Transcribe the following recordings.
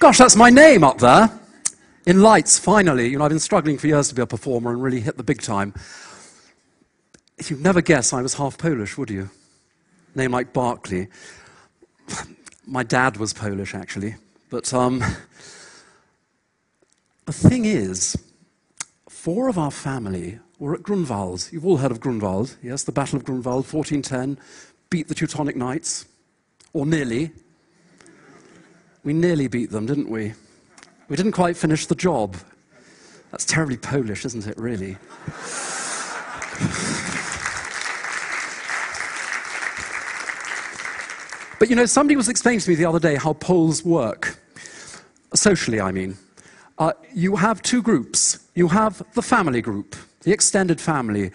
Gosh, that's my name up there. In lights, finally. You know, I've been struggling for years to be a performer and really hit the big time. If you'd never guess I was half Polish, would you? Name like Berkeley. My dad was Polish, actually. But the thing is, 4 of our family were at Grunwald. You've all heard of Grunwald, yes? The Battle of Grunwald, 1410, beat the Teutonic Knights, or nearly. We nearly beat them, didn't we? We didn't quite finish the job. That's terribly Polish, isn't it, really? But you know, somebody was explaining to me the other day how Poles work. Socially, I mean. You have 2 groups. You have the family group, the extended family.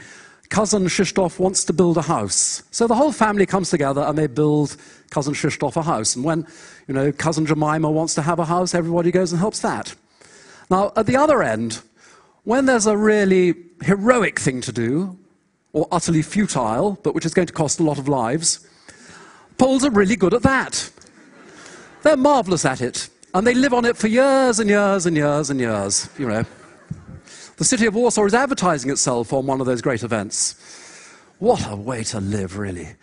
Cousin Krzysztof wants to build a house. So the whole family comes together and they build Cousin Krzysztof a house. And when, you know, Cousin Jemima wants to have a house, everybody goes and helps that. Now, at the other end, when there's a really heroic thing to do, or utterly futile, but which is going to cost a lot of lives, Poles are really good at that. They're marvelous at it. And they live on it for years and years and years and years, you know. The city of Warsaw is advertising itself on one of those great events. What a way to live, really.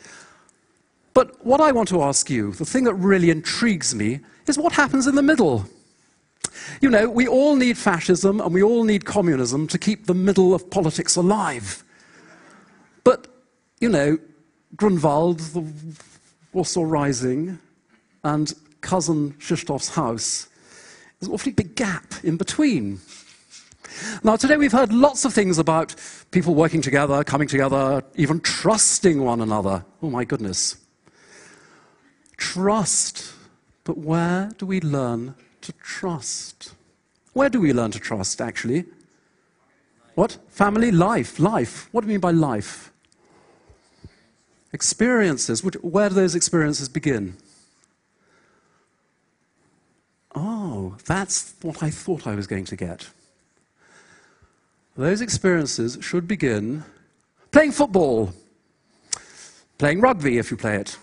But what I want to ask you, the thing that really intrigues me, is what happens in the middle. You know, we all need fascism and we all need communism to keep the middle of politics alive. But, you know, Grunwald, the Warsaw Rising, and Cousin Krzysztof's house, there's an awfully big gap in between. Now, today we've heard lots of things about people working together, coming together, even trusting one another. Oh, my goodness. Trust. But where do we learn to trust? Where do we learn to trust, actually? What? Family? Life. Life. What do you mean by life? Experiences. Where do those experiences begin? Oh, that's what I thought I was going to get. Those experiences should begin playing football, playing rugby if you play it,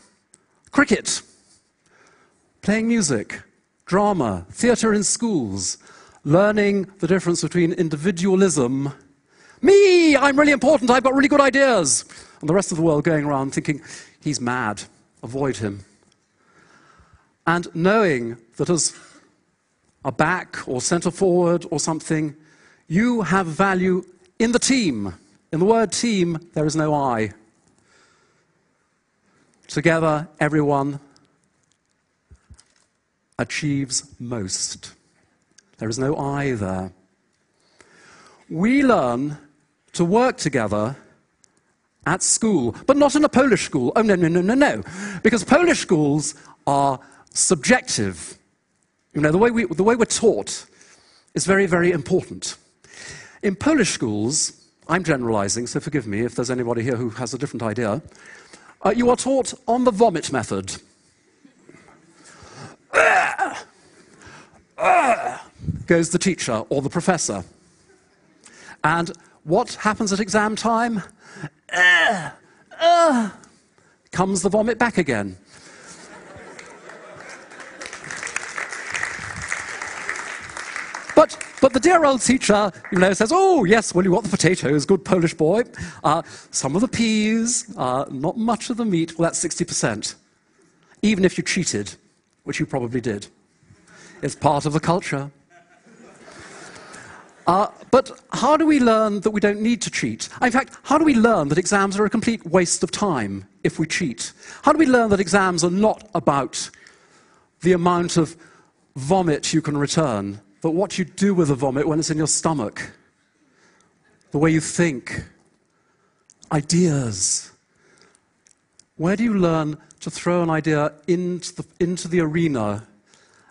cricket, playing music, drama, theatre in schools, learning the difference between individualism, me, I'm really important, I've got really good ideas, and the rest of the world going around thinking, he's mad, avoid him. And knowing that as a back or centre forward or something, you have value in the team. In the word team, there is no I. Together, everyone achieves most. There is no I there. We learn to work together at school, but not in a Polish school. Oh, no, no, no, no, no. Because Polish schools are subjective. You know, the way we're taught is very, very important. In Polish schools, I'm generalizing, so forgive me if there's anybody here who has a different idea, you are taught on the vomit method. Goes the teacher or the professor. And what happens at exam time? Comes the vomit back again. But the dear old teacher, you know, says, oh, yes, well, you got the potatoes, good Polish boy. Some of the peas, not much of the meat. Well, that's 60%. Even if you cheated, which you probably did. It's part of the culture. But how do we learn that we don't need to cheat? In fact, how do we learn that exams are a complete waste of time if we cheat? How do we learn that exams are not about the amount of vomit you can return, but what you do with the vomit when it's in your stomach? The way you think. Ideas. Where do you learn to throw an idea into the arena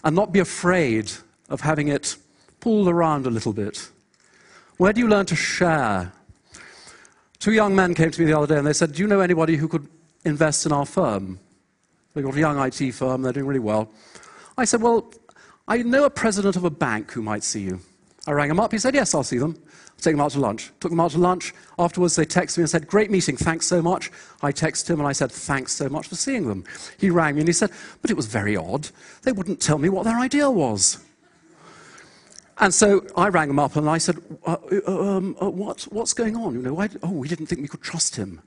and not be afraid of having it pulled around a little bit? Where do you learn to share? 2 young men came to me the other day and they said, do you know anybody who could invest in our firm? They've got a young IT firm, they're doing really well. I said, well, I know a president of a bank who might see you. I rang him up. He said, yes, I'll see them. I'll take them out to lunch. Took them out to lunch. Afterwards, they texted me and said, great meeting, thanks so much. I texted him and I said, thanks so much for seeing them. He rang me and he said, but it was very odd. They wouldn't tell me what their idea was. And so I rang him up and I said, what's going on? You know, we didn't think we could trust him.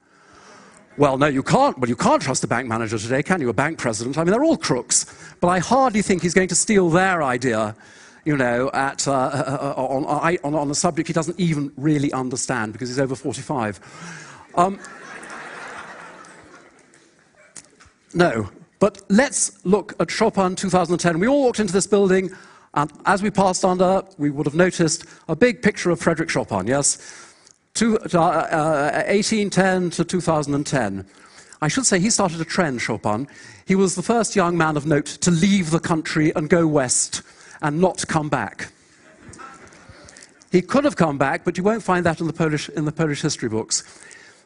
Well, no, you can't. Well, you can't trust a bank manager today, can you? A bank president. I mean, they're all crooks. But I hardly think he's going to steal their idea, you know, on a subject he doesn't even really understand because he's over 45. No, but let's look at Chopin 2010. We all walked into this building, and as we passed under, we would have noticed a big picture of Frédéric Chopin, yes? 1810 to 2010. I should say he started a trend, Chopin. He was the first young man of note to leave the country and go west and not come back. He could have come back, but you won't find that in the Polish history books.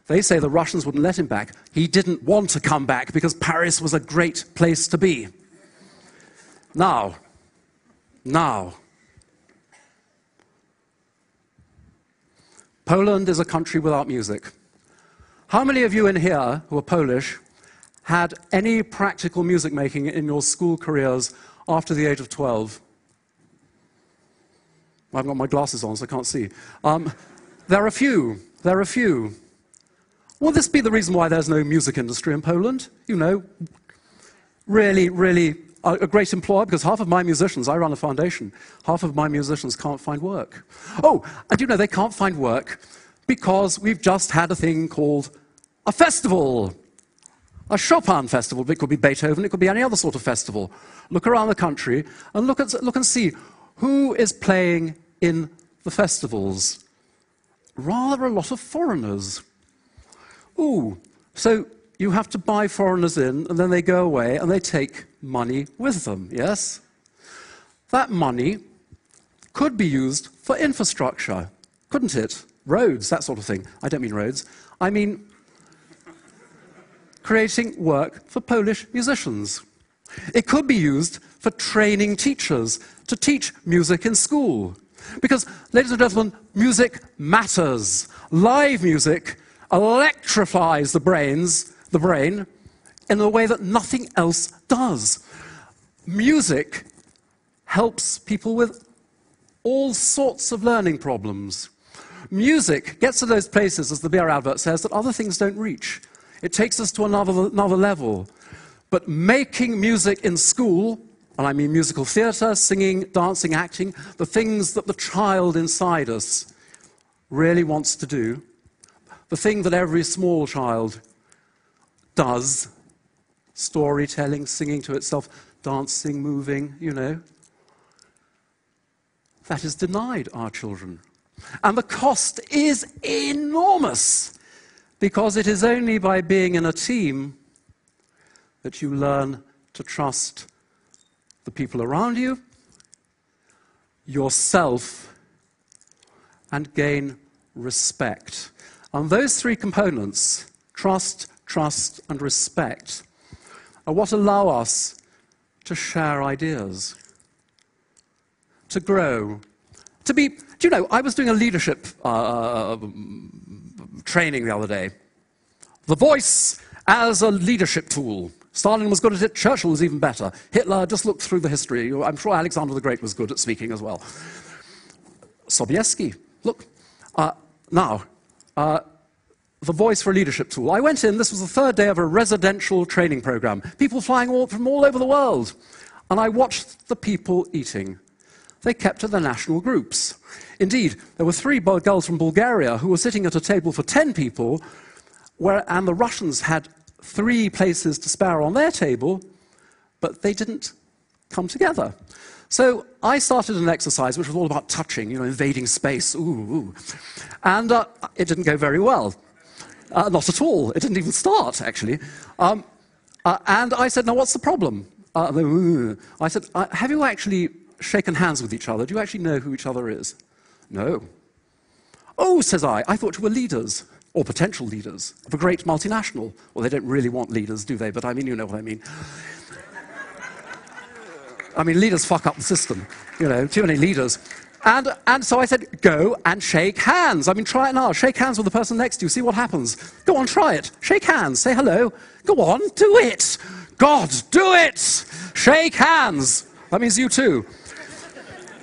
They say the Russians wouldn't let him back. He didn't want to come back because Paris was a great place to be. Now, Poland is a country without music. How many of you in here who are Polish had any practical music making in your school careers after the age of 12? I haven't got my glasses on, so I can't see. There are few. There are few. Will this be the reason why there's no music industry in Poland? You know, really, really a great employer, because half of my musicians, I run a foundation, half of my musicians can't find work. Oh, and you know, they can't find work because we've just had a thing called a festival. A Chopin festival. It could be Beethoven, it could be any other sort of festival. Look around the country and look and see who is playing in the festivals. Rather a lot of foreigners. Ooh, so you have to buy foreigners in, and then they go away, and they take money with them, yes? That money could be used for infrastructure, couldn't it? Roads, that sort of thing. I don't mean roads. I mean creating work for Polish musicians. It could be used for training teachers to teach music in school. Because, ladies and gentlemen, music matters. Live music electrifies the brain in a way that nothing else does. Music helps people with all sorts of learning problems. Music gets to those places, as the beer advert says, that other things don't reach. It takes us to another level. But making music in school, and I mean musical theatre, singing, dancing, acting, the things that the child inside us really wants to do, the thing that every small child does, storytelling, singing to itself, dancing, moving, you know, that is denied our children. And the cost is enormous, because it is only by being in a team that you learn to trust the people around you, yourself, and gain respect. And those three components, trust, and respect, are what allow us to share ideas, to grow, to be... Do you know, I was doing a leadership training the other day. The voice as a leadership tool. Stalin was good at it, Churchill was even better. Hitler, just look through the history. I'm sure Alexander the Great was good at speaking as well. Sobieski, look. The voice for a leadership tool. I went in, this was the third day of a residential training program. People flying from all over the world. And I watched the people eating. They kept to their national groups. Indeed, there were 3 girls from Bulgaria who were sitting at a table for 10 people, and the Russians had 3 places to spare on their table, but they didn't come together. So I started an exercise which was all about touching, you know, invading space, ooh. And it didn't go very well. Not at all. It didn't even start, actually. And I said, now what's the problem? I said, have you actually shaken hands with each other? Do you actually know who each other is? No. Oh, says I thought you were leaders, or potential leaders, of a great multinational. Well, they don't really want leaders, do they? But I mean, you know what I mean. I mean, leaders fuck up the system, you know, too many leaders. And so I said, go and shake hands. I mean, try it now. Shake hands with the person next to you. See what happens. Go on, try it. Shake hands. Say hello. Go on, do it. God, do it. Shake hands. That means you too.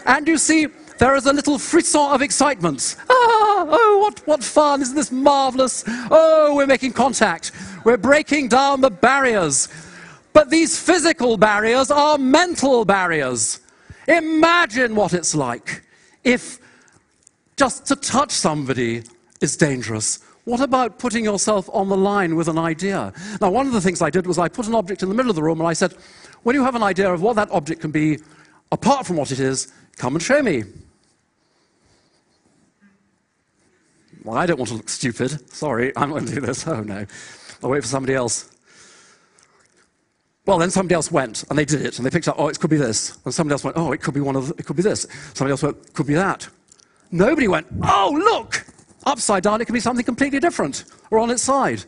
And you see, there is a little frisson of excitement. Ah, oh, what fun. Isn't this marvelous? Oh, we're making contact. We're breaking down the barriers. But these physical barriers are mental barriers. Imagine what it's like if just to touch somebody is dangerous. What about putting yourself on the line with an idea? Now, one of the things I did was I put an object in the middle of the room and I said, when you have an idea of what that object can be, apart from what it is, come and show me. Well, I don't want to look stupid. Sorry, I'm going to do this. Oh, no. I'll wait for somebody else. Well, then somebody else went, and they did it, and they picked up, oh, it could be this. And somebody else went, oh, it could be it could be this. Somebody else went, it could be that. Nobody went, oh, look! Upside down, it can be something completely different, or on its side.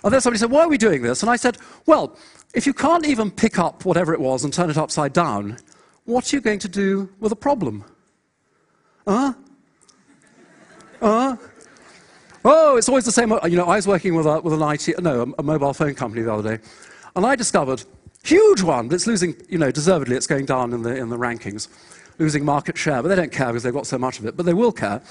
And then somebody said, why are we doing this? And I said, well, if you can't even pick up whatever it was and turn it upside down, what are you going to do with a problem? Oh, it's always the same. You know, I was working with a mobile phone company the other day, and I discovered, huge one, that's losing, you know, deservedly, it's going down in the rankings, losing market share, but they don't care because they've got so much of it, but they will care.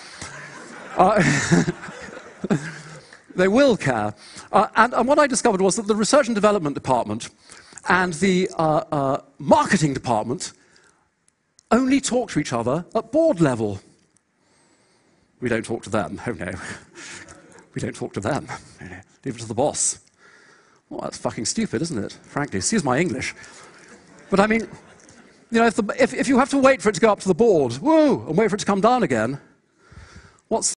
They will care. And what I discovered was that the research and development department and the marketing department only talk to each other at board level. We don't talk to them. Oh, no. We don't talk to them. Leave it to the boss. Well, that's fucking stupid, isn't it? Frankly, excuse my English. But I mean, you know, if you have to wait for it to go up to the board, whoa, and wait for it to come down again, what's